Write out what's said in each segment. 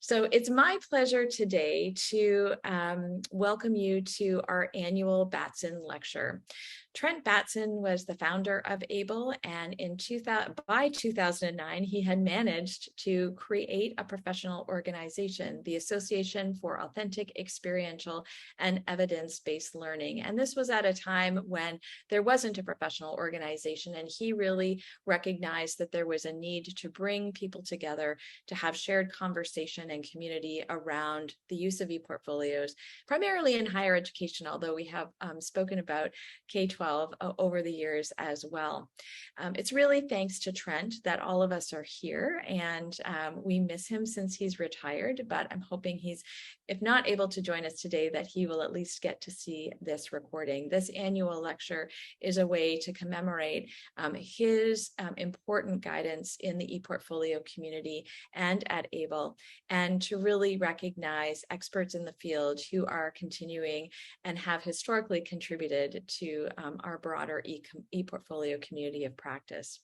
So it's my pleasure today to welcome you to our annual Batson Lecture. Trent Batson was the founder of ABLE, and by 2009, he had managed to create a professional organization, the Association for Authentic, Experiential, and Evidence-Based Learning. And this was at a time when there wasn't a professional organization, and he really recognized that there was a need to bring people together to have shared conversation and community around the use of e-portfolios, primarily in higher education, although we have spoken about K-12 over the years as well. It's really thanks to Trent that all of us are here, and we miss him since he's retired, but I'm hoping he's, if not able to join us today, that he will at least get to see this recording. This annual lecture is a way to commemorate his important guidance in the ePortfolio community and at ABLE, and to really recognize experts in the field who are continuing and have historically contributed to our broader ePortfolio community of practice.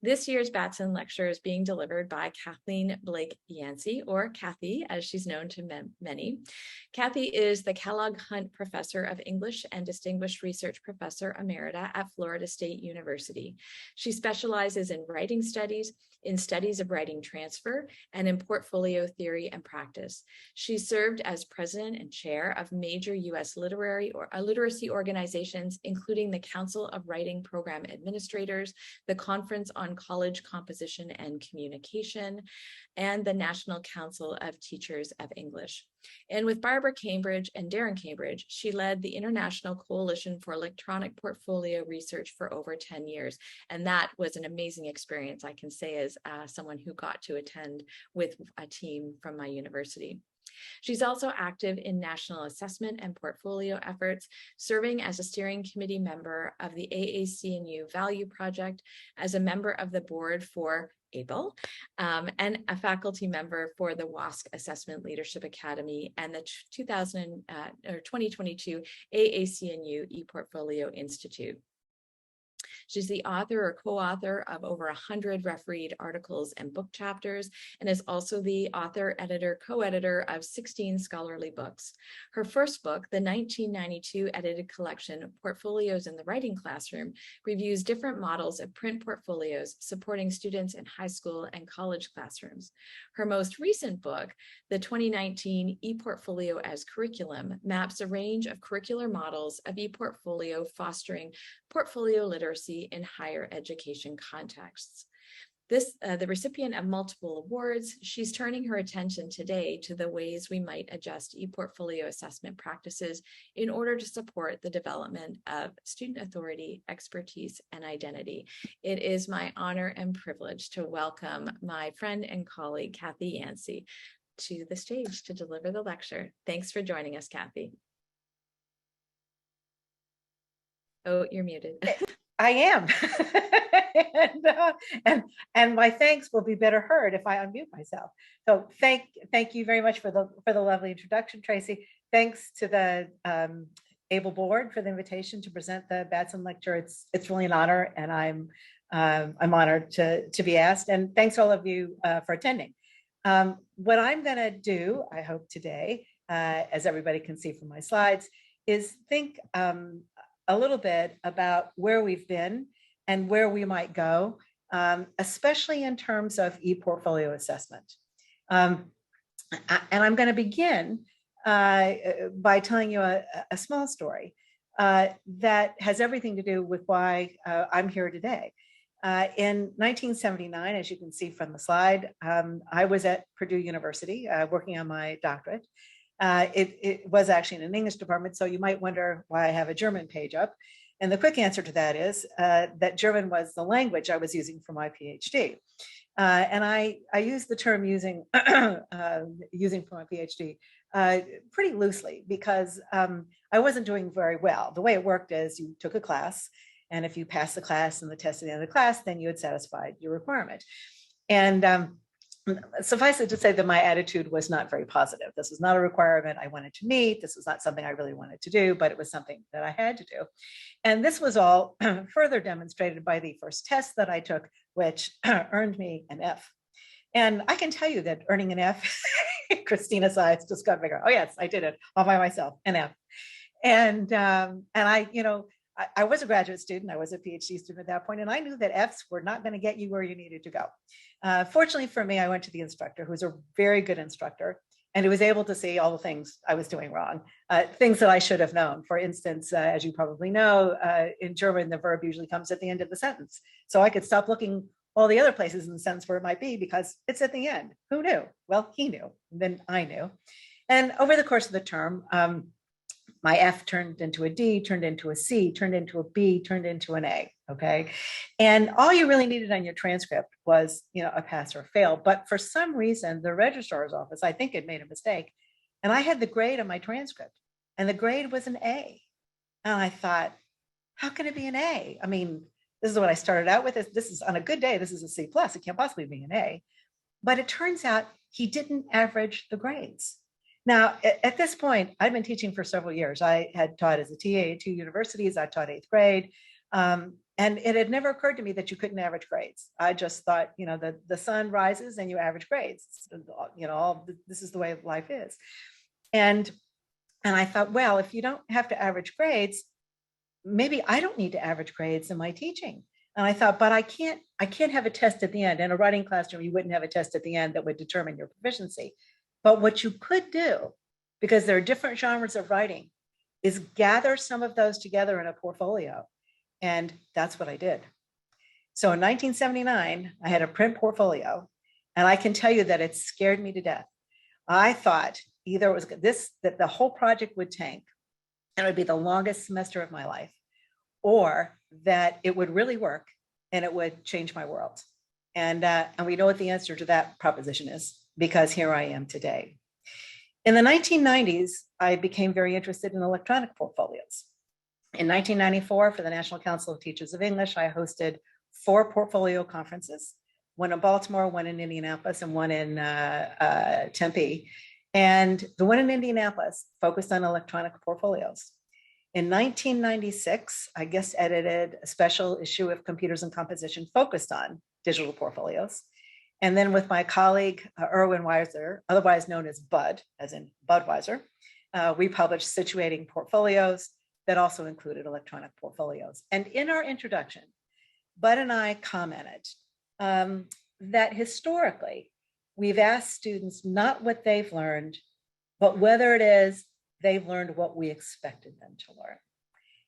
This year's Batson Lecture is being delivered by Kathleen Blake Yancey, or Kathy, as she's known to many. Kathy is the Kellogg Hunt Professor of English and Distinguished Research Professor Emerita at Florida State University. She specializes in writing studies, in studies of writing transfer, and in portfolio theory and practice. She served as president and chair of major U.S. literacy organizations, including the Council of Writing Program Administrators, the Conference on College Composition and Communication, and the National Council of Teachers of English. And with Barbara Cambridge and Darren Cambridge, she led the International Coalition for Electronic Portfolio Research for over 10 years. And that was an amazing experience, I can say, as someone who got to attend with a team from my university. She's also active in national assessment and portfolio efforts, serving as a steering committee member of the AAC&U Value Project, as a member of the board for ABLE, and a faculty member for the WASC Assessment Leadership Academy and the 2022 AAC&U ePortfolio Institute. She's the author or co-author of over 100 refereed articles and book chapters, and is also the author, editor, co-editor of 16 scholarly books. Her first book, the 1992 edited collection, Portfolios in the Writing Classroom, reviews different models of print portfolios supporting students in high school and college classrooms. Her most recent book, the 2019 ePortfolio as Curriculum, maps a range of curricular models of ePortfolio fostering portfolio literacy in higher education contexts. The recipient of multiple awards, she's turning her attention today to the ways we might adjust ePortfolio assessment practices in order to support the development of student authority, expertise, and identity. It is my honor and privilege to welcome my friend and colleague, Kathy Yancey, to the stage to deliver the lecture. Thanks for joining us, Kathy. Oh, you're muted. I am. and my thanks will be better heard if I unmute myself. So thank you very much for the lovely introduction, Tracy. Thanks to the ABLE board for the invitation to present the Batson Lecture. It's really an honor, and I'm honored to be asked. And thanks all of you for attending. What I'm going to do, I hope today, as everybody can see from my slides, is think a little bit about where we've been and where we might go, especially in terms of ePortfolio assessment. And I'm going to begin by telling you a small story that has everything to do with why I'm here today. In 1979, as you can see from the slide, I was at Purdue University working on my doctorate. It was actually in an English department, so you might wonder why I have a German page up. And the quick answer to that is that German was the language I was using for my PhD. And I use the term using for my PhD pretty loosely because I wasn't doing very well. The way it worked is you took a class, and if you passed the class and the test at the end of the class, then you had satisfied your requirement. And suffice it to say that my attitude was not very positive. This was not a requirement I wanted to meet. This was not something I really wanted to do, but it was something that I had to do. And this was all further demonstrated by the first test that I took, which earned me an F. And I can tell you that earning an F, Christina's eyes just got bigger. Oh yes, I did it all by myself, an F. And I, I was a graduate student. I was a PhD student at that point, and I knew that Fs were not going to get you where you needed to go. Fortunately for me, I went to the instructor, who's a very good instructor, and who was able to see all the things I was doing wrong, things that I should have known. For instance, as you probably know, in German, the verb usually comes at the end of the sentence. So I could stop looking all the other places in the sentence where it might be because it's at the end. Who knew? Well, he knew, then I knew. And over the course of the term, my F turned into a D, turned into a C, turned into a B, turned into an A, okay? And all you really needed on your transcript was, a pass or fail. But for some reason, the registrar's office, I think, had made a mistake. And I had the grade on my transcript, and the grade was an A. And I thought, how can it be an A? I mean, this is what I started out with. This is on a good day, this is a C plus. It can't possibly be an A. But it turns out he didn't average the grades. Now, at this point, I'd been teaching for several years. I had taught as a TA at 2 universities. I taught 8th grade. And it had never occurred to me that you couldn't average grades. I just thought, the sun rises and you average grades. This is the way life is. And I thought, well, if you don't have to average grades, maybe I don't need to average grades in my teaching. And I thought, but I can't have a test at the end. In a writing classroom, you wouldn't have a test at the end that would determine your proficiency. But what you could do, because there are different genres of writing, is gather some of those together in a portfolio. And that's what I did. So in 1979, I had a print portfolio, and I can tell you that it scared me to death. I thought either it was that the whole project would tank, and it would be the longest semester of my life, or that it would really work and it would change my world. And we know what the answer to that proposition is, because here I am today. In the 1990s, I became very interested in electronic portfolios. In 1994, for the National Council of Teachers of English, I hosted 4 portfolio conferences, one in Baltimore, one in Indianapolis, and one in Tempe. And the one in Indianapolis focused on electronic portfolios. In 1996, I guest edited a special issue of Computers and Composition focused on digital portfolios. And then with my colleague, Erwin Weiser, otherwise known as Bud, as in Budweiser, we published Situating Portfolios that also included electronic portfolios. And in our introduction, Bud and I commented that historically, we've asked students not what they've learned, but whether it is they've learned what we expected them to learn.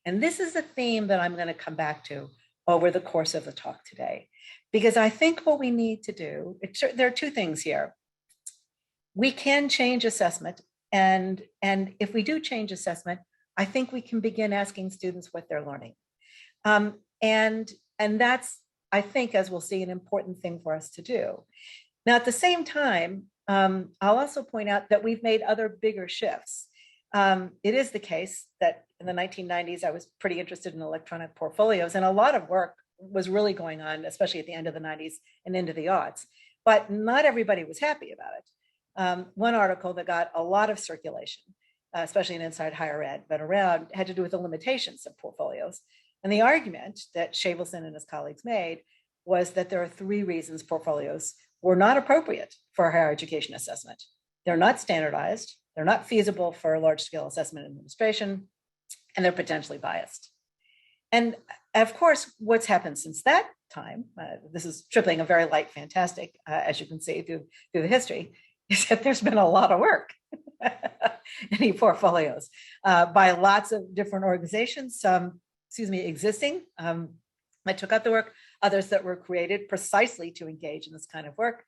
And this is a theme that I'm going to come back to over the course of the talk today, because I think what we need to do, there are 2 things here. We can change assessment, and if we do change assessment, I think we can begin asking students what they're learning. And that's, I think, as we'll see, an important thing for us to do. Now, at the same time, I'll also point out that we've made other bigger shifts. It is the case that in the 1990s, I was pretty interested in electronic portfolios, and a lot of work was really going on, especially at the end of the 90s and into the aughts, but not everybody was happy about it. One article that got a lot of circulation, especially in Inside Higher Ed, but around, had to do with the limitations of portfolios. And the argument that Shavelson and his colleagues made was that there are 3 reasons portfolios were not appropriate for higher education assessment. They're not standardized, they're not feasible for large-scale assessment administration, and they're potentially biased. And of course, what's happened since that time, this is tripling a very light fantastic, as you can see through the history, is that there's been a lot of work in e-portfolios by lots of different organizations, some, existing that took out the work, others that were created precisely to engage in this kind of work,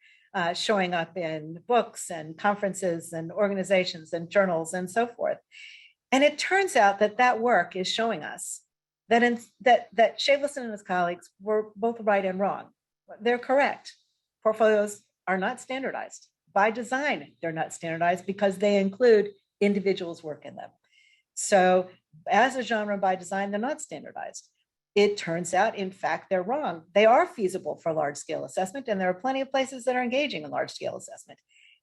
showing up in books and conferences and organizations and journals and so forth. And it turns out that that work is showing us that that Shavelson and his colleagues were both right and wrong. They're correct. Portfolios are not standardized. By design, they're not standardized because they include individuals' work in them. So as a genre by design, they're not standardized. It turns out, in fact, they're wrong. They are feasible for large-scale assessment, and there are plenty of places that are engaging in large-scale assessment.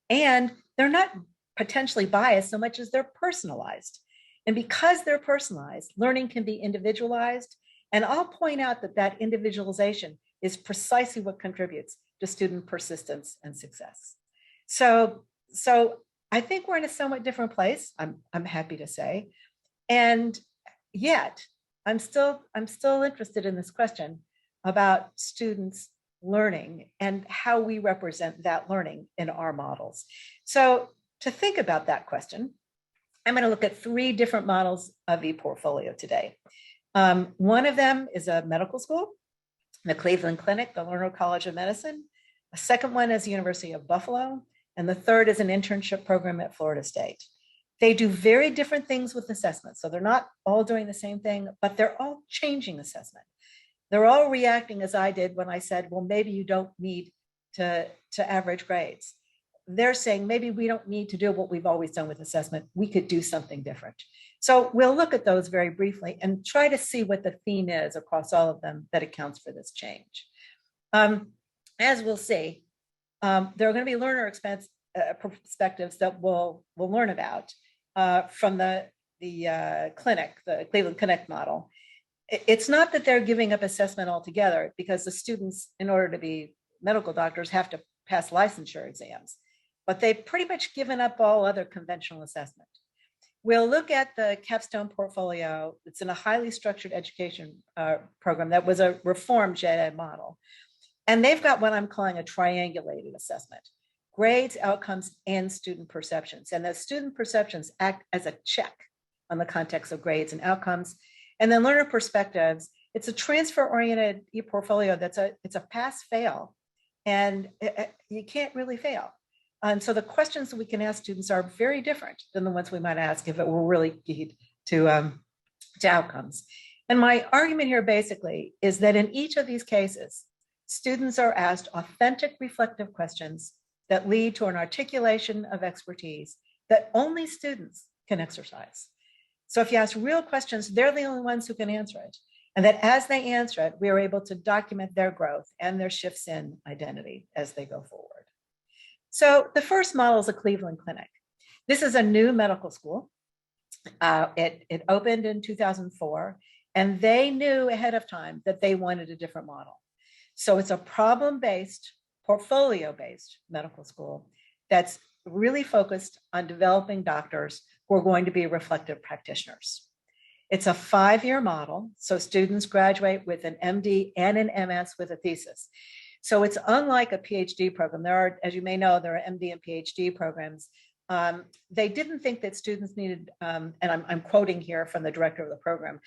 And they're not potentially biased so much as they're personalized. And because they're personalized, learning can be individualized. And I'll point out that that individualization is precisely what contributes to student persistence and success. So I think we're in a somewhat different place, I'm happy to say. And yet I'm still interested in this question about students learning and how we represent that learning in our models. So to think about that question, I'm going to look at 3 different models of ePortfolio today. One of them is a medical school, the Cleveland Clinic, the Lerner College of Medicine. A second one is the University of Buffalo. And the third is an internship program at Florida State. They do very different things with assessment. So they're not all doing the same thing, but they're all changing assessment. They're all reacting as I did when I said, well, maybe you don't need to average grades. They're saying maybe we don't need to do what we've always done with assessment. We could do something different. So we'll look at those very briefly and try to see what the theme is across all of them that accounts for this change. As we'll see, there are going to be learner perspectives that we'll learn about from the clinic, the Cleveland Clinic model. It's not that they're giving up assessment altogether, because the students, in order to be medical doctors, have to pass licensure exams, but they've pretty much given up all other conventional assessment. We'll look at the capstone portfolio. It's in a highly structured education program that was a reformed gen ed model. And they've got what I'm calling a triangulated assessment: grades, outcomes, and student perceptions. And the student perceptions act as a check on the context of grades and outcomes. And then learner perspectives, it's a transfer-oriented ePortfolio it's a pass-fail, and you can't really fail. And so the questions that we can ask students are very different than the ones we might ask if it were really keyed to outcomes. And my argument here basically is that in each of these cases, students are asked authentic, reflective questions that lead to an articulation of expertise that only students can exercise. So if you ask real questions, they're the only ones who can answer it. And that as they answer it, we are able to document their growth and their shifts in identity as they go forward. So the first model is a Cleveland Clinic. This is a new medical school. It opened in 2004, and they knew ahead of time that they wanted a different model. So it's a problem-based, portfolio-based medical school that's really focused on developing doctors who are going to be reflective practitioners. It's a 5-year model, so students graduate with an MD and an MS with a thesis. So it's unlike a PhD program. There are, as you may know, there are MD and PhD programs. They didn't think that students needed, and I'm quoting here from the director of the program,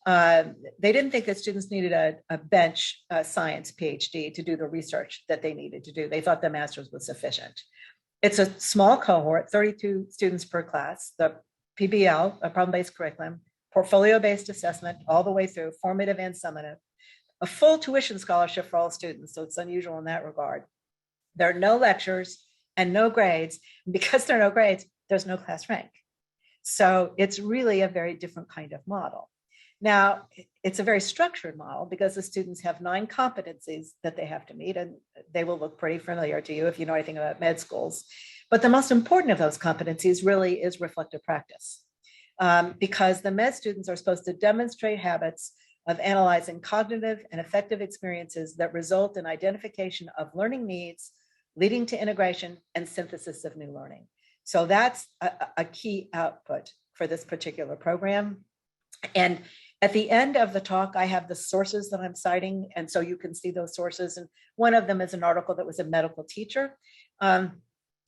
they didn't think that students needed a bench science PhD to do the research that they needed to do. They thought the master's was sufficient. It's a small cohort, 32 students per class, the PBL, a problem-based curriculum, portfolio-based assessment, all the way through, formative and summative, a full tuition scholarship for all students, so it's unusual in that regard. There are no lectures and no grades. Because there are no grades, there's no class rank. So it's really a very different kind of model. Now, it's a very structured model because the students have 9 competencies that they have to meet, and they will look pretty familiar to you if you know anything about med schools. But the most important of those competencies really is reflective practice, because the med students are supposed to demonstrate habits of analyzing cognitive and affective experiences that result in identification of learning needs, leading to integration and synthesis of new learning. So that's a key output for this particular program. And at the end of the talk, I have the sources that I'm citing, and so you can see those sources. And one of them is an article that was a medical teacher. And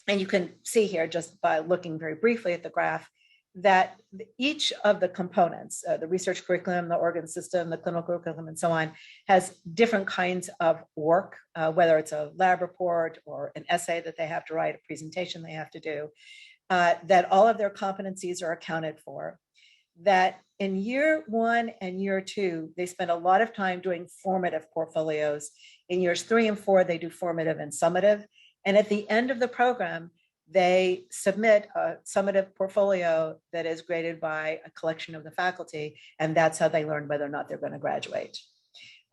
you can see here, just by looking very briefly at the graph, that each of the components, the research curriculum, the organ system, the clinical curriculum, and so on, has different kinds of work, whether it's a lab report or an essay that they have to write, a presentation they have to do, that all of their competencies are accounted for, that in year 1 and year 2, they spend a lot of time doing formative portfolios. In years 3 and 4, they do formative and summative. And at the end of the program, they submit a summative portfolio that is graded by a collection of the faculty, and that's how they learn whether or not they're going to graduate.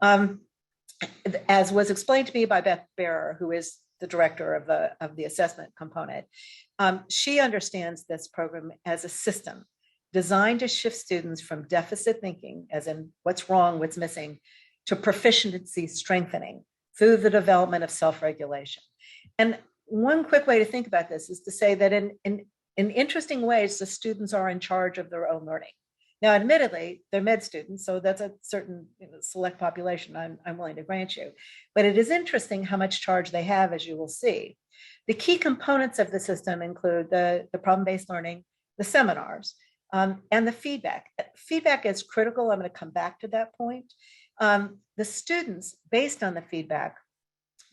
As was explained to me by Beth Bearer, who is the director of the assessment component, she understands this program as a system designed to shift students from deficit thinking, as in what's wrong, what's missing, to proficiency strengthening through the development of self-regulation. And one quick way to think about this is to say that in interesting ways, the students are in charge of their own learning. Now, admittedly, they're med students, so that's a certain select population I'm willing to grant you. But it is interesting how much charge they have, as you will see. The key components of the system include the problem-based learning, the seminars, and the feedback. Feedback is critical. I'm going to come back to that point. The students, based on the feedback,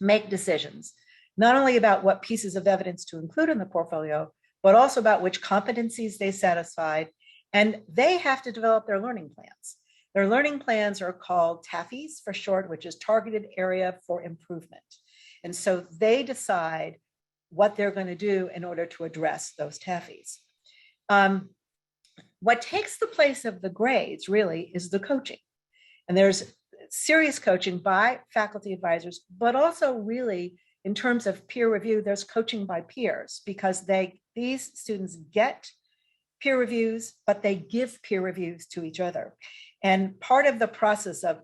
make decisions, not only about what pieces of evidence to include in the portfolio, but also about which competencies they satisfied. And they have to develop their learning plans. Their learning plans are called TAFEs for short, which is Targeted Area for Improvement. And so they decide what they're going to do in order to address those TAFEs. What takes the place of the grades really is the coaching. And there's serious coaching by faculty advisors, but also really in terms of peer review, there's coaching by peers because these students get peer reviews, but they give peer reviews to each other. And part of the process of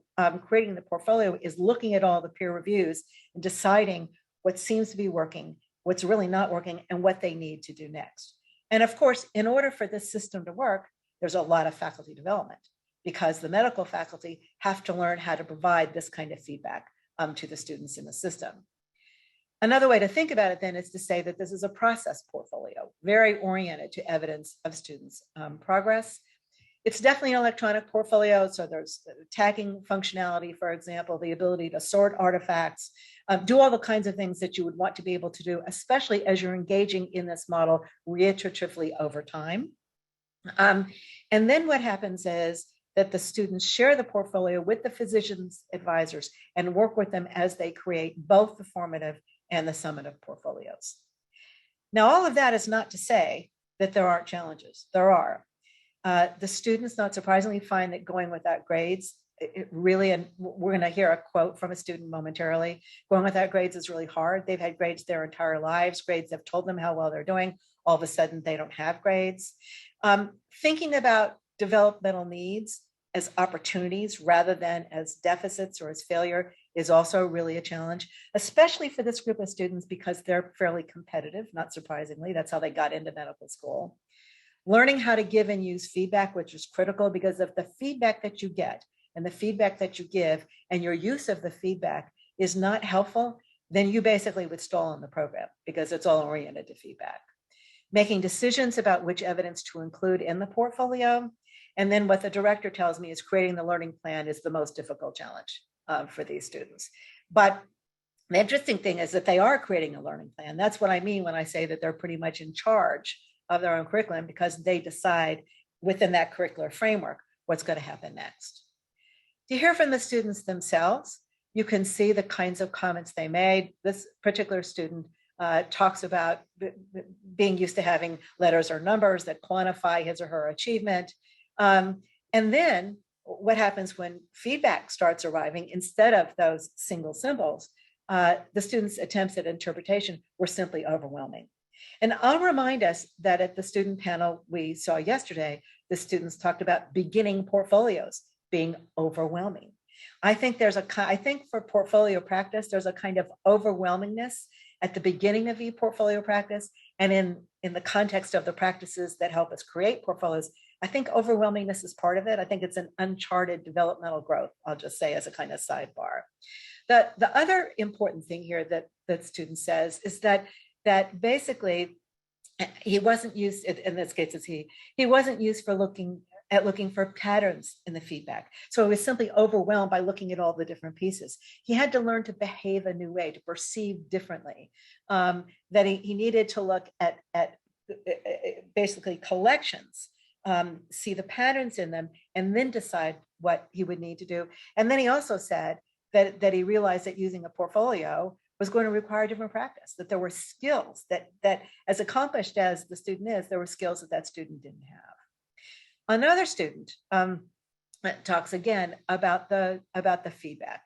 creating the portfolio is looking at all the peer reviews and deciding what seems to be working, what's really not working, and what they need to do next. And of course, in order for this system to work, there's a lot of faculty development because the medical faculty have to learn how to provide this kind of feedback to the students in the system. Another way to think about it then is to say that this is a process portfolio, very oriented to evidence of students' progress. It's definitely an electronic portfolio, so there's tagging functionality, for example, the ability to sort artifacts, do all the kinds of things that you would want to be able to do, especially as you're engaging in this model reiteratively over time. And then what happens is that the students share the portfolio with the physicians' advisors and work with them as they create both the formative and the summative portfolios. Now, all of that is not to say that there aren't challenges. There are. The students, not surprisingly, find that going without grades, it really, and we're going to hear a quote from a student momentarily, going without grades is really hard. They've had grades their entire lives. Grades have told them how well they're doing. All of a sudden, they don't have grades. Thinking about developmental needs as opportunities rather than as deficits or as failure is also really a challenge, especially for this group of students because they're fairly competitive, not surprisingly. That's how they got into medical school. Learning how to give and use feedback, which is critical because if the feedback that you get and the feedback that you give and your use of the feedback is not helpful, then you basically would stall on the program because it's all oriented to feedback. Making decisions about which evidence to include in the portfolio. And then what the director tells me is creating the learning plan is the most difficult challenge for these students. But the interesting thing is that they are creating a learning plan. That's what I mean when I say that they're pretty much in charge of their own curriculum because they decide within that curricular framework what's going to happen next. To hear from the students themselves, you can see the kinds of comments they made. This particular student talks about being used to having letters or numbers that quantify his or her achievement. And then what happens when feedback starts arriving instead of those single symbols, the students' attempts at interpretation were simply overwhelming. And I'll remind us that at the student panel we saw yesterday, the students talked about beginning portfolios being overwhelming. I think for portfolio practice, there's a kind of overwhelmingness at the beginning of e-portfolio practice. And in the context of the practices that help us create portfolios, I think overwhelmingness is part of it. I think it's an uncharted developmental growth, I'll just say as a kind of sidebar. The other important thing here that student says is that basically he wasn't used, in this case it's he wasn't used for looking for patterns in the feedback. So he was simply overwhelmed by looking at all the different pieces. He had to learn to behave a new way, to perceive differently, that he needed to look at basically collections, see the patterns in them, and then decide what he would need to do. And then he also said that he realized that using a portfolio was going to require different practice, that there were skills that as accomplished as the student is, there were skills that student didn't have. Another student talks again about the feedback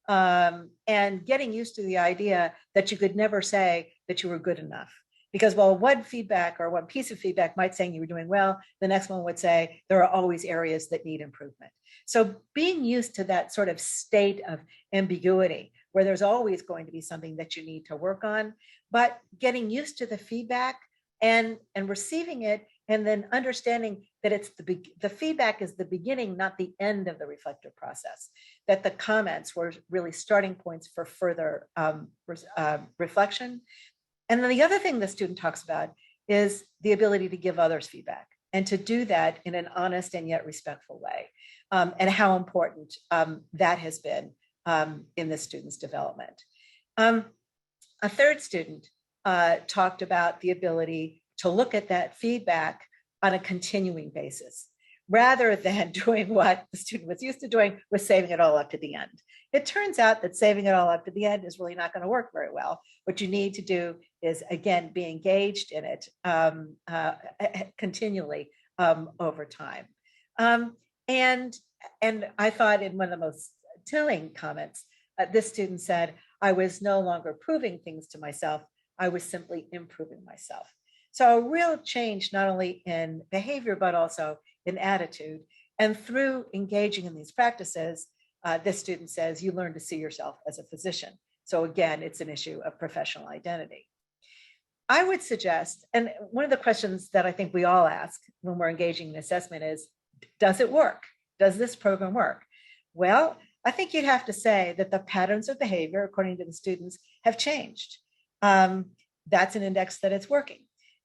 and getting used to the idea that you could never say that you were good enough. Because while one feedback or one piece of feedback might say you were doing well, the next one would say there are always areas that need improvement. So being used to that sort of state of ambiguity where there's always going to be something that you need to work on, but getting used to the feedback and receiving it, and then understanding that it's the feedback is the beginning, not the end of the reflective process, that the comments were really starting points for further reflection. And then the other thing the student talks about is the ability to give others feedback, and to do that in an honest and yet respectful way, and how important that has been in the student's development. A third student talked about the ability to look at that feedback on a continuing basis, rather than doing what the student was used to doing, was saving it all up to the end. It turns out that saving it all up to the end is really not going to work very well. What you need to do is, again, be engaged in it continually over time. And I thought, in one of the most telling comments, this student said, "I was no longer proving things to myself, I was simply improving myself." So a real change, not only in behavior, but also in attitude. And through engaging in these practices, this student says, you learn to see yourself as a physician. So again, it's an issue of professional identity. I would suggest, and one of the questions that I think we all ask when we're engaging in assessment is, does it work? Does this program work? Well, I think you'd have to say that the patterns of behavior, according to the students, have changed. That's an index that it's working.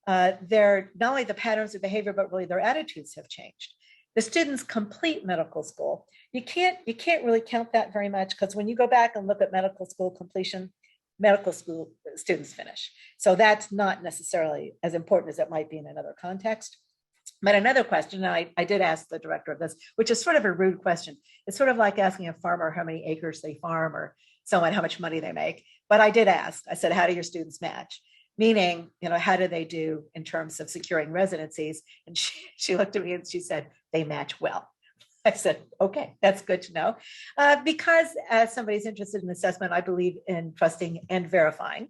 They're not only the patterns of behavior, but really their attitudes have changed. The students complete medical school. You can't really count that very much, because when you go back and look at medical school completion, medical school students finish. So that's not necessarily as important as it might be in another context. But another question, and I did ask the director of this, which is sort of a rude question. It's sort of like asking a farmer how many acres they farm, or someone how much money they make. But I did ask, I said, how do your students match? Meaning, how do they do in terms of securing residencies? And she looked at me and she said, they match well. I said, okay, that's good to know. Because as somebody's interested in assessment, I believe in trusting and verifying.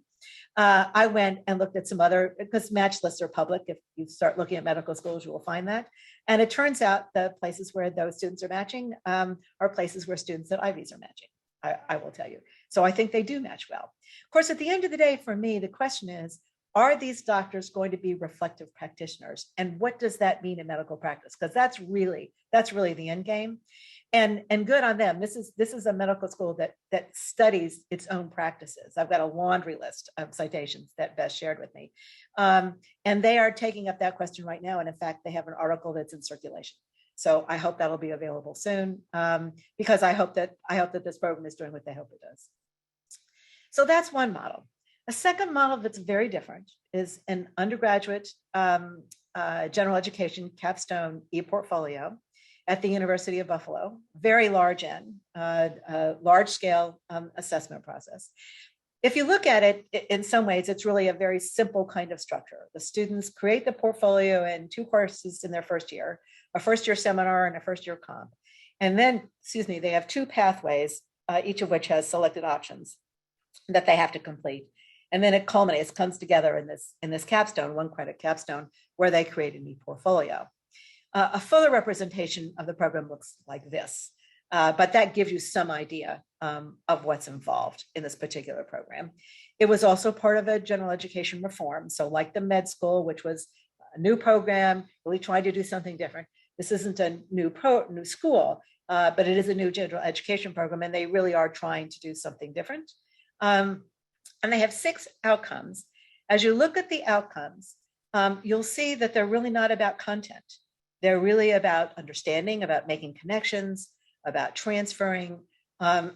I went and looked at some other, because match lists are public. If you start looking at medical schools, you will find that. And it turns out the places where those students are matching are places where students at Ivies are matching. I will tell you. So I think they do match well. Of course, at the end of the day, for me, the question is, are these doctors going to be reflective practitioners? And what does that mean in medical practice? Because that's really the end game. And good on them. This is a medical school that studies its own practices. I've got a laundry list of citations that Beth shared with me. And they are taking up that question right now. And in fact, they have an article that's in circulation. So I hope that'll be available soon, because I hope that this program is doing what they hope it does. So that's one model. A second model that's very different is an undergraduate general education capstone e-portfolio at the University of Buffalo. Very large large scale assessment process. If you look at it, in some ways, it's really a very simple kind of structure. The students create the portfolio in 2 courses in their first year, a first year seminar and a first year comp. And then, they have 2 pathways, each of which has selected options that they have to complete. And then it culminates, comes together in this capstone, 1 credit capstone, where they create an e-portfolio. A fuller representation of the program looks like this, but that gives you some idea of what's involved in this particular program. It was also part of a general education reform. So like the med school, which was a new program, really trying to do something different. This isn't a new school, but it is a new general education program, and they really are trying to do something different. And they have 6 outcomes. As you look at the outcomes, you'll see that they're really not about content. They're really about understanding, about making connections, about transferring, about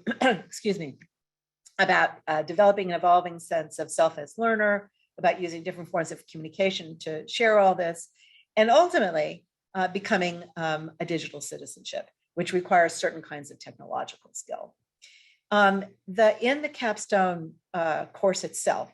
developing an evolving sense of self as learner, about using different forms of communication to share all this, and ultimately becoming a digital citizenship, which requires certain kinds of technological skill. In the capstone course itself,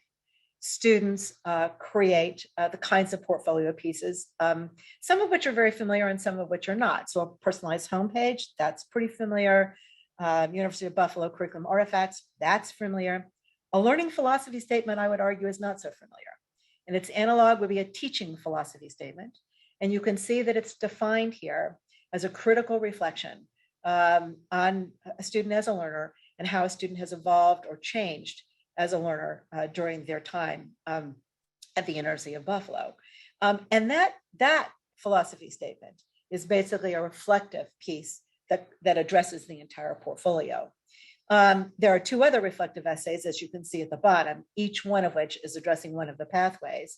students create the kinds of portfolio pieces, some of which are very familiar and some of which are not. So a personalized homepage, that's pretty familiar. University of Buffalo curriculum artifacts, that's familiar. A learning philosophy statement, I would argue, is not so familiar. And its analog would be a teaching philosophy statement. And you can see that it's defined here as a critical reflection on a student as a learner, and how a student has evolved or changed as a learner during their time at the University of Buffalo. And that philosophy statement is basically a reflective piece that addresses the entire portfolio. There are two other reflective essays, as you can see at the bottom, each one of which is addressing one of the pathways.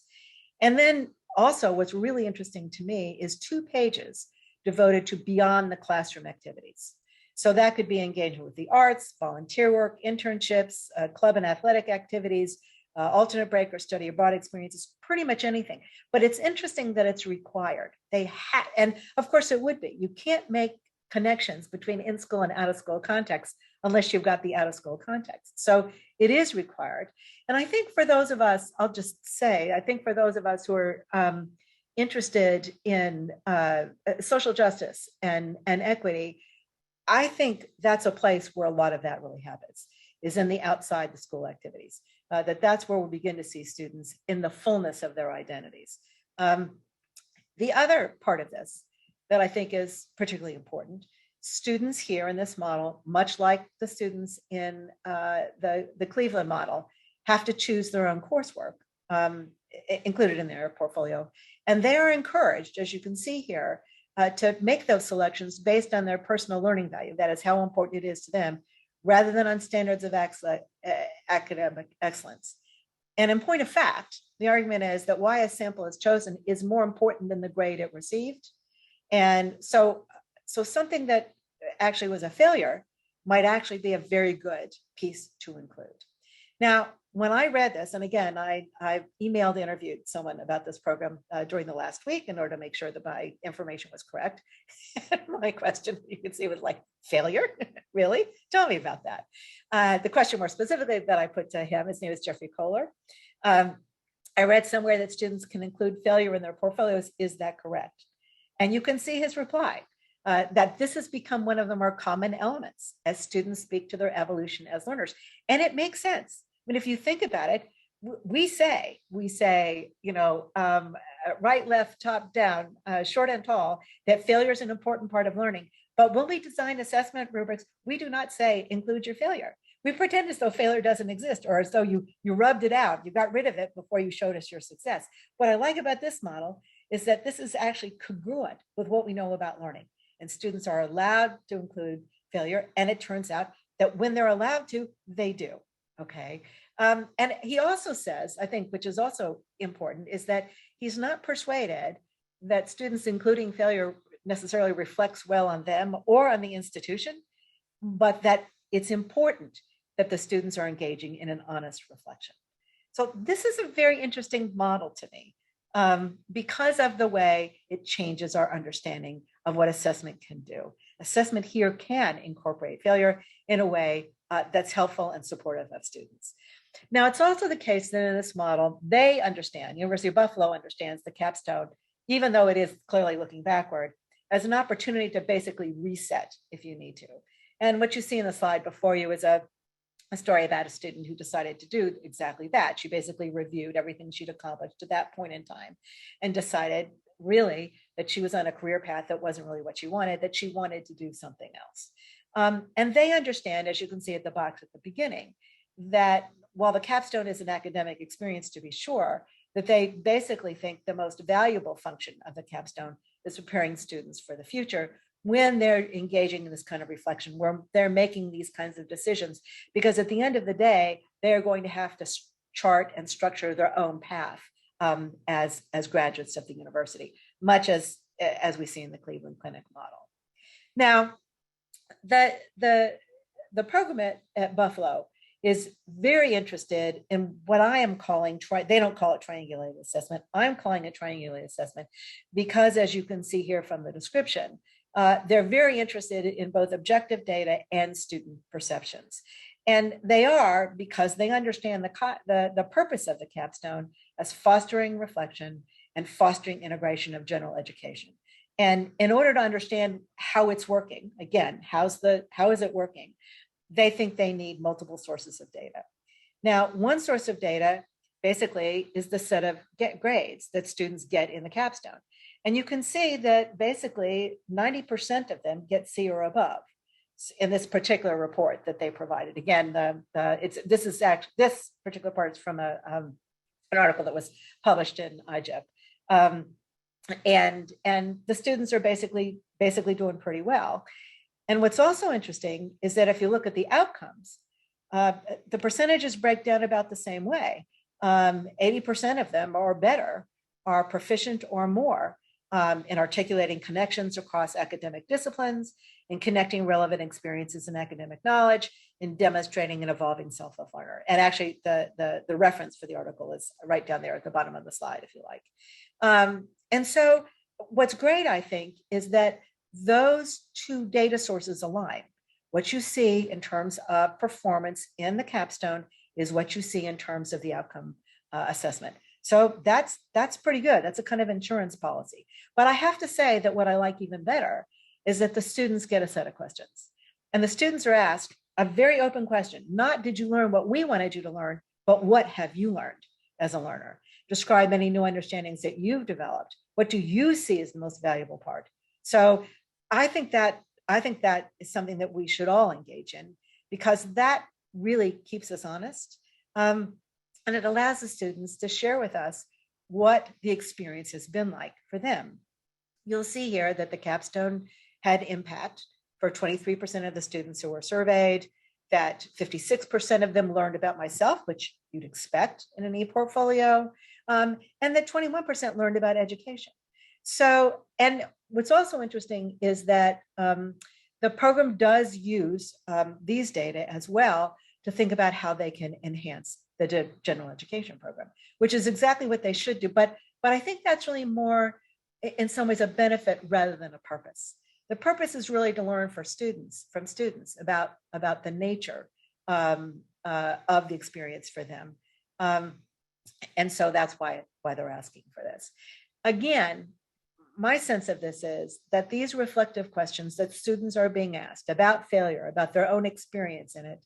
And then also what's really interesting to me is 2 pages devoted to beyond the classroom activities. So that could be engagement with the arts, volunteer work, internships, club and athletic activities, alternate break or study abroad experiences, pretty much anything. But it's interesting that it's required. And of course it would be. You can't make connections between in-school and out-of-school context unless you've got the out-of-school context. So it is required. And I think for those of us, I'll just say, I think for those of us who are interested in social justice and equity, I think that's a place where a lot of that really happens, is in the outside the school activities, that's where we'll begin to see students in the fullness of their identities. The other part of this that I think is particularly important, students here in this model, much like the students in the Cleveland model, have to choose their own coursework included in their portfolio. And they are encouraged, as you can see here, to make those selections based on their personal learning value. That is how important it is to them, rather than on standards of academic excellence. And in point of fact, the argument is that why a sample is chosen is more important than the grade it received. And so something that actually was a failure might actually be a very good piece to include. Now, when I read this, and again, I emailed, interviewed someone about this program during the last week in order to make sure that my information was correct. My question, you can see, was like, failure? Really? Tell me about that. The question more specifically that I put to him, his name is Jeffrey Kohler. I read somewhere that students can include failure in their portfolios. Is that correct? And you can see his reply, that this has become one of the more common elements as students speak to their evolution as learners. And it makes sense. I mean, if you think about it, we say, right, left, top, down, short and tall, that failure is an important part of learning. But when we design assessment rubrics, we do not say include your failure. We pretend as though failure doesn't exist, or as though you rubbed it out, you got rid of it before you showed us your success. What I like about this model is that this is actually congruent with what we know about learning. And students are allowed to include failure. And it turns out that when they're allowed to, they do. Okay. And he also says, I think, which is also important, is that he's not persuaded that students including failure necessarily reflects well on them or on the institution, but that it's important that the students are engaging in an honest reflection. So this is a very interesting model to me because of the way it changes our understanding of what assessment can do. Assessment here can incorporate failure in a way that's helpful and supportive of students. Now, it's also the case that in this model, they understand, University of Buffalo understands the capstone, even though it is clearly looking backward, as an opportunity to basically reset if you need to. And what you see in the slide before you is a story about a student who decided to do exactly that. She basically reviewed everything she'd accomplished to that point in time and decided really that she was on a career path that wasn't really what she wanted, that she wanted to do something else. And they understand, as you can see at the box at the beginning, that while the capstone is an academic experience to be sure, that they basically think the most valuable function of the capstone is preparing students for the future when they're engaging in this kind of reflection, where they're making these kinds of decisions, because at the end of the day, they're going to have to chart and structure their own path as graduates of the university, much as we see in the Cleveland Clinic model. Now, the program at Buffalo is very interested in what I am calling, they don't call it triangulated assessment, I'm calling it triangulated assessment, because as you can see here from the description, they're very interested in both objective data and student perceptions. And they are because they understand the purpose of the capstone as fostering reflection and fostering integration of general education. And in order to understand how it's working, again, how is it working? They think they need multiple sources of data. Now, one source of data basically is the set of grades that students get in the capstone. And you can see that basically 90% of them get C or above. in this particular report that they provided. Again, this particular part is from an article that was published in IJEP. And the students are basically doing pretty well. And what's also interesting is that if you look at the outcomes, the percentages break down about the same way. 80% of them or better are proficient or more in articulating connections across academic disciplines, in connecting relevant experiences and academic knowledge, in demonstrating an evolving self-love learner. And actually, the reference for the article is right down there at the bottom of the slide, if you like. And so what's great, I think, is that those two data sources align. What you see in terms of performance in the capstone is what you see in terms of the outcome assessment. So that's pretty good. That's a kind of insurance policy. But I have to say that what I like even better is that the students get a set of questions. And the students are asked a very open question, not did you learn what we wanted you to learn, but what have you learned as a learner? Describe any new understandings that you've developed. What do you see as the most valuable part? So I think that is something that we should all engage in, because that really keeps us honest. And it allows the students to share with us what the experience has been like for them. You'll see here that the capstone had impact for 23% of the students who were surveyed, that 56% of them learned about myself, which you'd expect in an e-portfolio, and that 21% learned about education. So, and what's also interesting is that the program does use these data as well to think about how they can enhance the general education program, which is exactly what they should do. But I think that's really more, in some ways, a benefit rather than a purpose. The purpose is really to learn from students about the nature of the experience for them. And so that's why they're asking for this. Again, my sense of this is that these reflective questions that students are being asked about failure, about their own experience in it,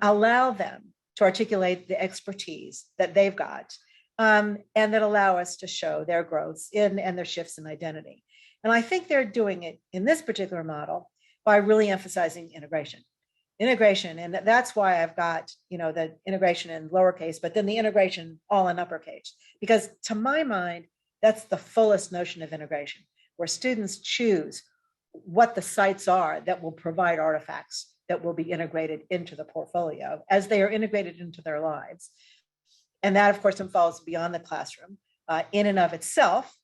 allow them to articulate the expertise that they've got, and that allow us to show their growths and their shifts in identity. And I think they're doing it in this particular model by really emphasizing integration, and that's why I've got, the integration in lowercase, but then the integration all in uppercase, because to my mind, that's the fullest notion of integration, where students choose what the sites are that will provide artifacts that will be integrated into the portfolio as they are integrated into their lives. And that, of course, involves beyond the classroom, in and of itself,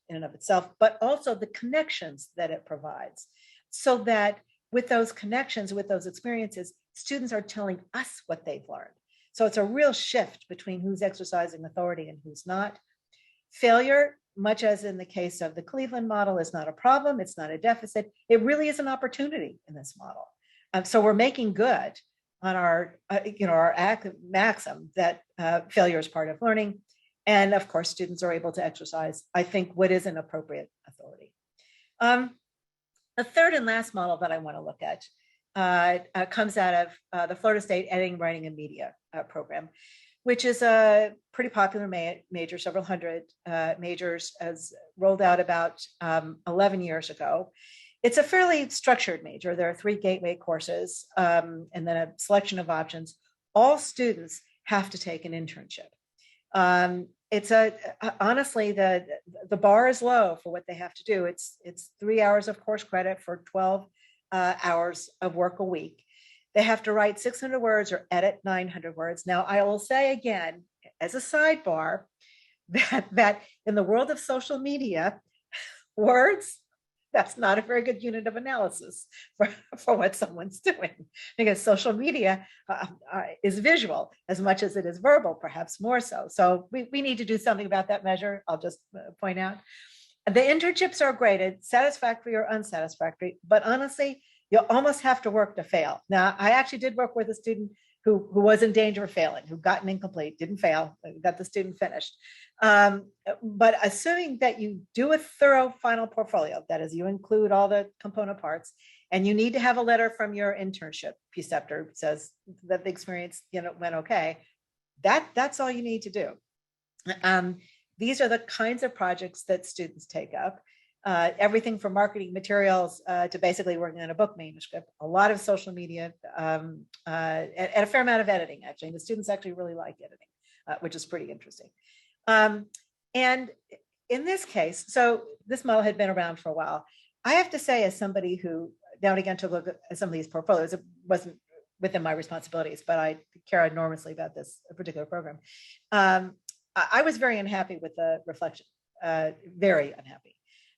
but also the connections that it provides, so that with those connections, with those experiences, students are telling us what they've learned. So it's a real shift between who's exercising authority and who's not. Failure, much as in the case of the Cleveland model, is not a problem. It's not a deficit. It really is an opportunity in this model. So we're making good on our maxim that failure is part of learning. And of course, students are able to exercise, I think, what is an appropriate authority. A third and last model that I want to look at comes out of the Florida State Editing, Writing, and Media program, which is a pretty popular major, several hundred majors, as rolled out about 11 years ago. It's a fairly structured major. There are 3 gateway courses and then a selection of options. All students have to take an internship. It's honestly, the bar is low for what they have to do. It's 3 hours of course credit for 12 hours of work a week. They have to write 600 words or edit 900 words. Now, I will say again, as a sidebar, that in the world of social media, words, that's not a very good unit of analysis for what someone's doing, because social media is visual as much as it is verbal, perhaps more so. So we need to do something about that measure. I'll just point out. The internships are graded satisfactory or unsatisfactory, but honestly, you almost have to work to fail. Now, I actually did work with a student who was in danger of failing, who got an incomplete, didn't fail, got the student finished. But assuming that you do a thorough final portfolio, that is, you include all the component parts, and you need to have a letter from your internship preceptor says that the experience went okay, that's all you need to do. These are the kinds of projects that students take up. everything from marketing materials to basically working on a book manuscript, a lot of social media, and a fair amount of editing, actually. And the students actually really like editing, which is pretty interesting. And in this case, so this model had been around for a while. I have to say, as somebody who now and again to look at some of these portfolios, it wasn't within my responsibilities, but I care enormously about this particular program. I was very unhappy with the reflection, very unhappy.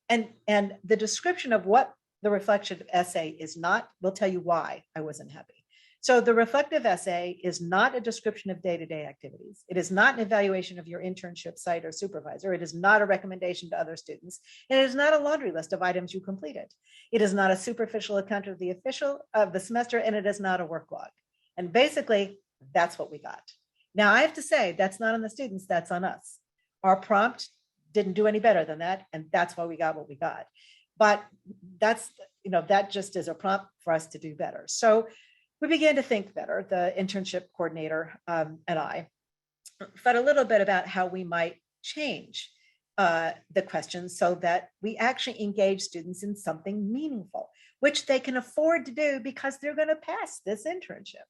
And the description of what the reflection essay is not will tell you why I wasn't happy. So the reflective essay is not a description of day-to-day activities. It is not an evaluation of your internship site or supervisor. It is not a recommendation to other students. And it is not a laundry list of items you completed. It is not a superficial account of the semester, and it is not a work log. And basically, that's what we got. Now, I have to say, that's not on the students, that's on us. Our prompt didn't do any better than that, and that's why we got what we got. But that's, that just is a prompt for us to do better. So we began to think better, the internship coordinator and I thought a little bit about how we might change the questions so that we actually engage students in something meaningful, which they can afford to do because they're going to pass this internship.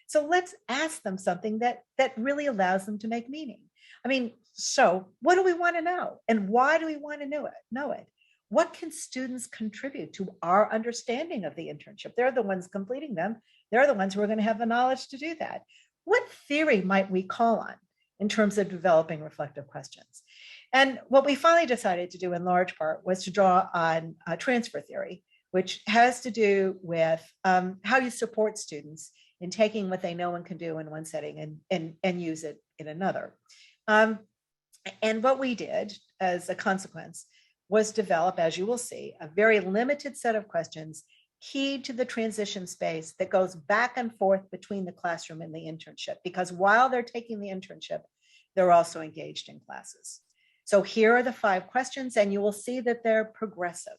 So let's ask them something that really allows them to make meaning. I mean, so what do we want to know? And why do we want to know it? What can students contribute to our understanding of the internship? They're the ones completing them. They're the ones who are going to have the knowledge to do that. What theory might we call on in terms of developing reflective questions? And what we finally decided to do in large part was to draw on transfer theory, which has to do with how you support students in taking what they know and can do in one setting and use it in another. And what we did as a consequence was develop, as you will see, a very limited set of questions key to the transition space that goes back and forth between the classroom and the internship, because while they're taking the internship, they're also engaged in classes. So here are the 5 questions, and you will see that they're progressive.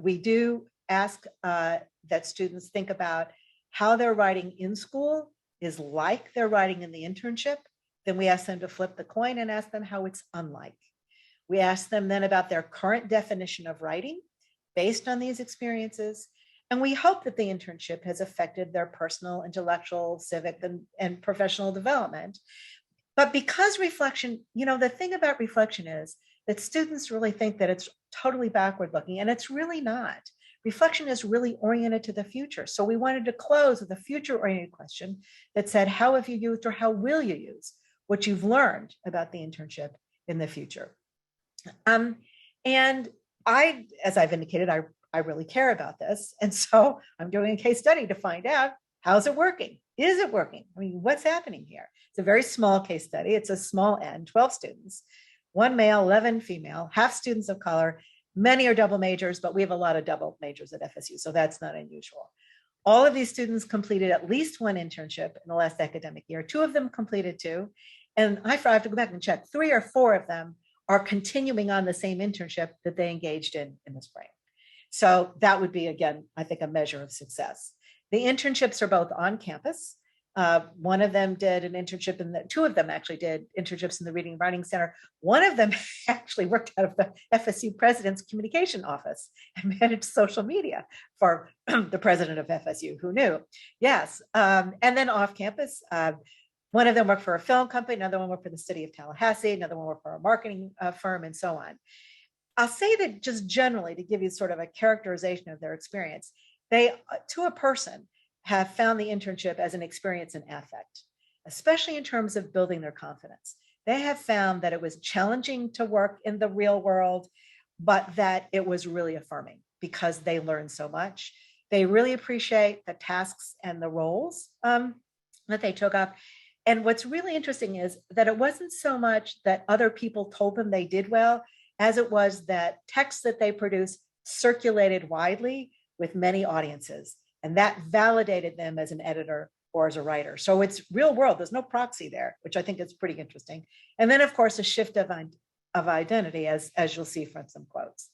We do ask that students think about how their writing in school is like their writing in the internship. Then we ask them to flip the coin and ask them how it's unlike. We ask them then about their current definition of writing based on these experiences. And we hope that the internship has affected their personal, intellectual, civic, and professional development. But because reflection, the thing about reflection is that students really think that it's totally backward looking, and it's really not. Reflection is really oriented to the future. So we wanted to close with a future-oriented question that said, how have you used or how will you use what you've learned about the internship in the future? And I, as I've indicated, I really care about this. And so I'm doing a case study to find out, how's it working? Is it working? I mean, what's happening here? It's a very small case study. It's a small N, 12 students, 1 male, 11 female, half students of color. Many are double majors, but we have a lot of double majors at FSU, so that's not unusual. All of these students completed at least 1 internship in the last academic year. 2 of them completed 2. And I have to go back and check. 3 or 4 of them are continuing on the same internship that they engaged in the spring. So that would be, again, I think, a measure of success. The internships are both on campus. One of them did an internship in 2 of them actually did internships in the Reading and Writing Center. One of them actually worked out of the FSU president's communication office and managed social media for the president of FSU. Who knew? Yes. And then off campus, one of them worked for a film company, another one worked for the city of Tallahassee, another one worked for a marketing firm, and so on. I'll say that just generally to give you sort of a characterization of their experience, they, to a person, have found the internship as an experience in affect, especially in terms of building their confidence. They have found that it was challenging to work in the real world, but that it was really affirming because they learned so much. They really appreciate the tasks and the roles that they took up. And what's really interesting is that it wasn't so much that other people told them they did well, as it was that texts that they produced circulated widely with many audiences. And that validated them as an editor or as a writer. So it's real world. There's no proxy there, which I think is pretty interesting. And then, of course, a shift of identity, as you'll see from some quotes.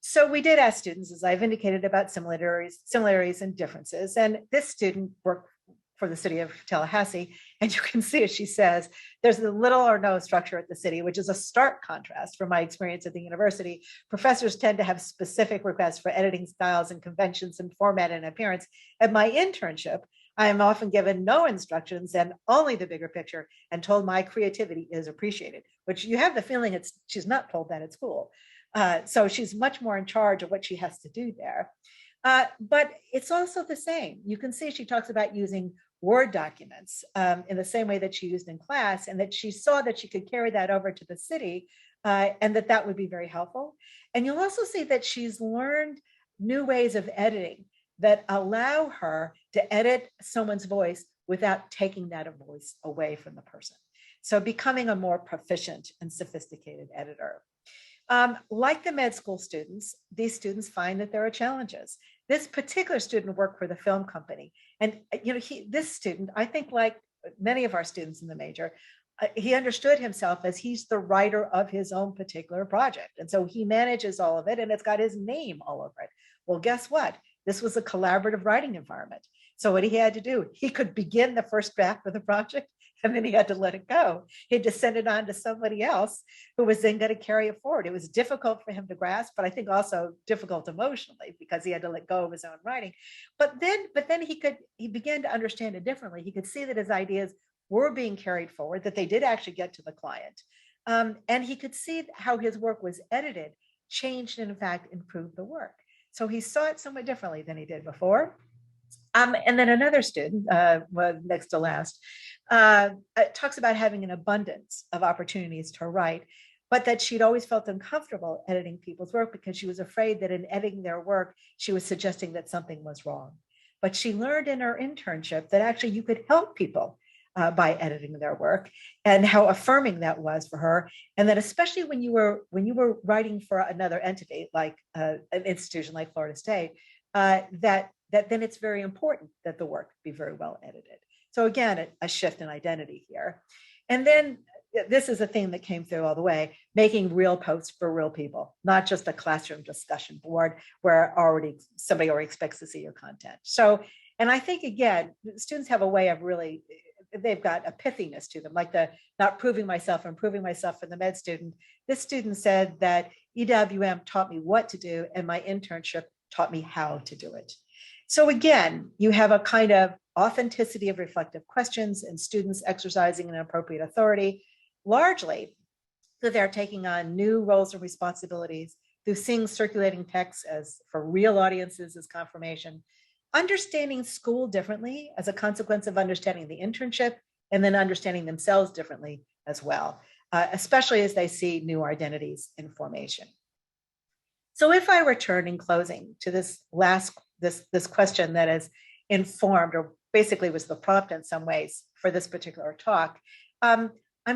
So we did ask students, as I've indicated, about similarities and differences. And this student worked for the city of Tallahassee. And you can see, as she says, there's little or no structure at the city, which is a stark contrast from my experience at the university. Professors tend to have specific requests for editing styles and conventions and format and appearance. At my internship, I am often given no instructions and only the bigger picture and told my creativity is appreciated, which you have the feeling she's not told that at school. So she's much more in charge of what she has to do there. But it's also the same. You can see she talks about using Word documents in the same way that she used in class, and that she saw that she could carry that over to the city and that would be very helpful. And you'll also see that she's learned new ways of editing that allow her to edit someone's voice without taking that voice away from the person. So becoming a more proficient and sophisticated editor. Like the med school students, these students find that there are challenges. This particular student worked for the film company. And this student, I think like many of our students in the major, he understood himself as he's the writer of his own particular project. And so he manages all of it and it's got his name all over it. Well, guess what? This was a collaborative writing environment. So what he had to do, he could begin the first draft of the project and then he had to let it go. He had to send it on to somebody else who was then going to carry it forward. It was difficult for him to grasp, but I think also difficult emotionally because he had to let go of his own writing. But then he began to understand it differently. He could see that his ideas were being carried forward, that they did actually get to the client. And he could see how his work was edited, changed, and in fact, improved the work. So he saw it somewhat differently than he did before. And then another student, next to last, talks about having an abundance of opportunities to write, but that she'd always felt uncomfortable editing people's work because she was afraid that in editing their work, she was suggesting that something was wrong. But she learned in her internship that actually you could help people by editing their work, and how affirming that was for her. And that especially when you were writing for another entity, like an institution like Florida State, that then it's very important that the work be very well edited. So again, a shift in identity here. And then this is a theme that came through all the way, making real posts for real people, not just a classroom discussion board where somebody already expects to see your content. So, and I think again, students have a way of really, they've got a pithiness to them, like the not proving myself and proving myself for the med student. This student said that EWM taught me what to do and my internship taught me how to do it. So again, you have a kind of authenticity of reflective questions and students exercising an appropriate authority, largely that they're taking on new roles and responsibilities through seeing circulating text as for real audiences as confirmation, understanding school differently as a consequence of understanding the internship, and then understanding themselves differently as well, especially as they see new identities in formation. So if I return in closing to this question that is informed, or basically was the prompt in some ways for this particular talk, I'm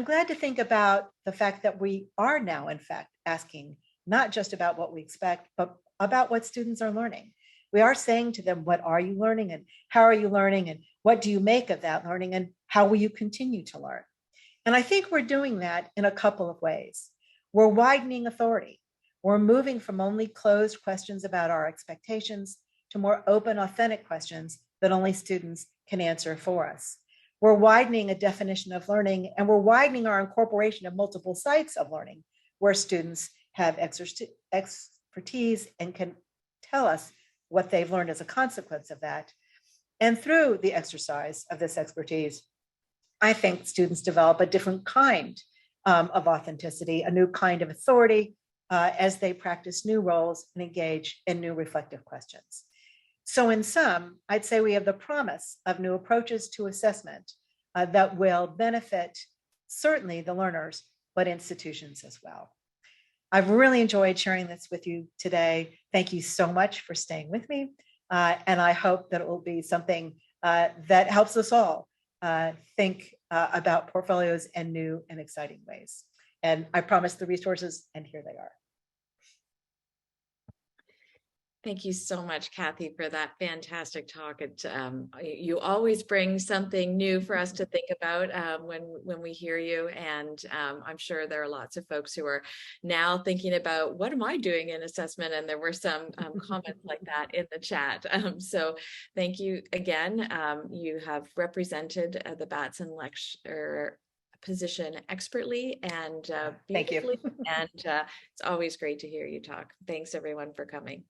glad to think about the fact that we are now, in fact, asking not just about what we expect, but about what students are learning. We are saying to them, what are you learning and how are you learning and what do you make of that learning and how will you continue to learn? And I think we're doing that in a couple of ways. We're widening authority. We're moving from only closed questions about our expectations to more open, authentic questions that only students can answer for us. We're widening a definition of learning, and we're widening our incorporation of multiple sites of learning where students have expertise and can tell us what they've learned as a consequence of that. And through the exercise of this expertise, I think students develop a different kind of authenticity, a new kind of authority, as they practice new roles and engage in new reflective questions. So in sum, I'd say we have the promise of new approaches to assessment that will benefit certainly the learners, but institutions as well. I've really enjoyed sharing this with you today. Thank you so much for staying with me. And I hope that it will be something that helps us all think about portfolios in new and exciting ways. And I promised the resources, and here they are. Thank you so much, Kathy, for that fantastic talk. You always bring something new for us to think about when we hear you, and I'm sure there are lots of folks who are now thinking about what am I doing in assessment, and there were some comments like that in the chat. So thank you again. You have represented the Batson lecture position expertly and Thank you. beautifully, and it's always great to hear you talk. Thanks everyone for coming.